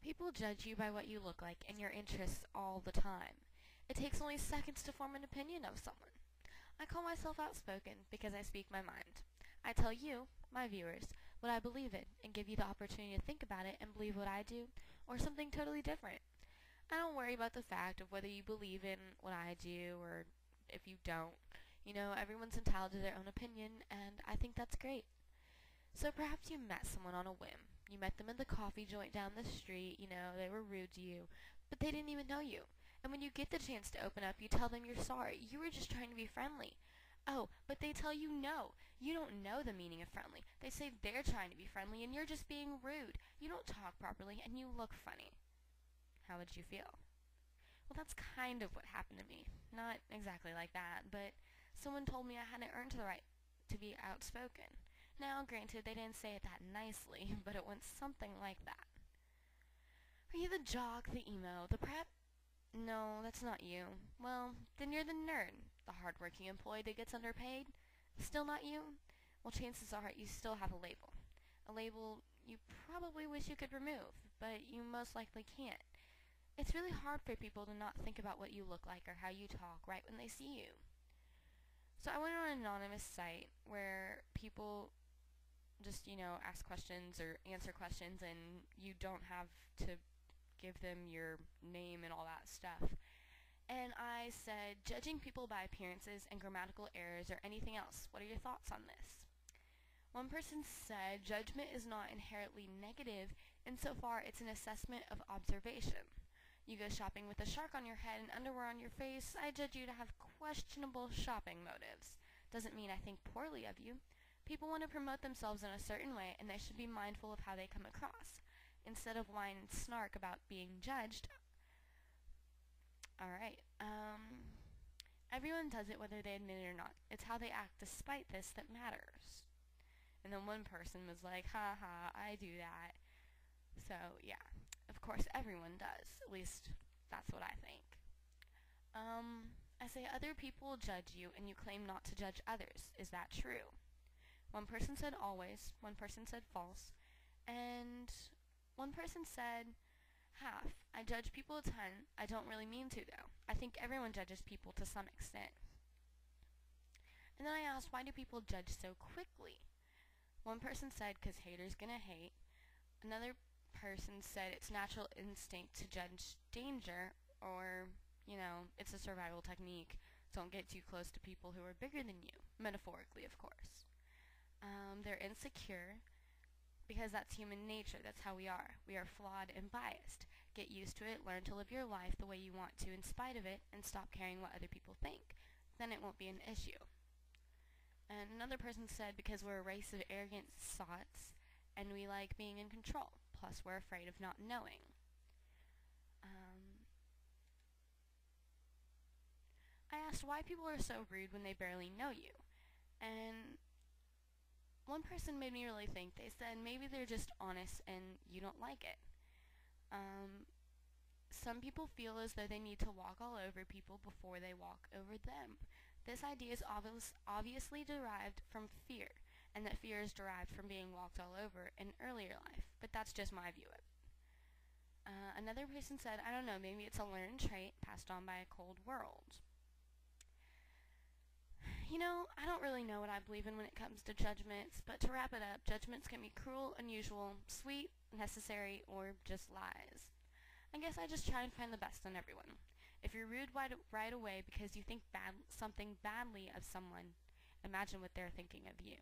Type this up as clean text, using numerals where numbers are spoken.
People judge you by what you look like and your interests all the time. It takes only seconds to form an opinion of someone. I call myself outspoken because I speak my mind. I tell you, my viewers, what I believe in and give you the opportunity to think about it and believe what I do or something totally different. I don't worry about the fact of whether you believe in what I do or if you don't. You know, everyone's entitled to their own opinion, and I think that's great. So perhaps you met someone on a whim. You met them in the coffee joint down the street, they were rude to you, but they didn't even know you. And when you get the chance to open up, you tell them you're sorry. You were just trying to be friendly. Oh, but they tell you no. You don't know the meaning of friendly. They say they're trying to be friendly and you're just being rude. You don't talk properly and you look funny. How would you feel? Well, that's kind of what happened to me. Not exactly like that, but someone told me I hadn't earned the right to be outspoken. Now, granted, they didn't say it that nicely, but it went something like that. Are you the jock, the emo, the prep? No, that's not you. Well, then you're the nerd, the hard-working employee that gets underpaid. Still not you? Well, chances are you still have a label. A label you probably wish you could remove, but you most likely can't. It's really hard for people to not think about what you look like or how you talk right when they see you. So I went on an anonymous site where people just, ask questions or answer questions, and you don't have to give them your name and all that stuff. And I said, judging people by appearances and grammatical errors or anything else, what are your thoughts on this? One person said, judgment is not inherently negative insofar it's an assessment of observation. You go shopping with a shark on your head and underwear on your face, I judge you to have questionable shopping motives. Doesn't mean I think poorly of you. People want to promote themselves in a certain way, and they should be mindful of how they come across. Instead of whine and snark about being judged. Alright, everyone does it whether they admit it or not. It's how they act despite this that matters. And then one person was like, ha, I do that. So, yeah, of course everyone does. At least, that's what I think. I say other people judge you and you claim not to judge others. Is that true? One person said always, one person said false, and one person said half. I judge people a ton. I don't really mean to, though. I think everyone judges people to some extent. And then I asked, why do people judge so quickly? One person said, 'cause haters gonna hate. Another person said it's natural instinct to judge danger, or, it's a survival technique. Don't get too close to people who are bigger than you. Metaphorically, of course. They're insecure, because that's human nature. That's how we are. We are flawed and biased. Get used to it, learn to live your life the way you want to in spite of it, and stop caring what other people think. Then it won't be an issue. And another person said because we're a race of arrogant sots, and we like being in control. Plus, we're afraid of not knowing. I asked why people are so rude when they barely know you. And one person made me really think. They said maybe they're just honest and you don't like it. Some people feel as though they need to walk all over people before they walk over them. This idea is obviously derived from fear, and that fear is derived from being walked all over in earlier life, but that's just my view of it. Another person said, I don't know, maybe it's a learned trait passed on by a cold world. I don't really know what I believe in when it comes to judgments, but to wrap it up, judgments can be cruel, unusual, sweet, necessary, or just lies. I guess I just try and find the best in everyone. If you're rude right away because you think something badly of someone, imagine what they're thinking of you.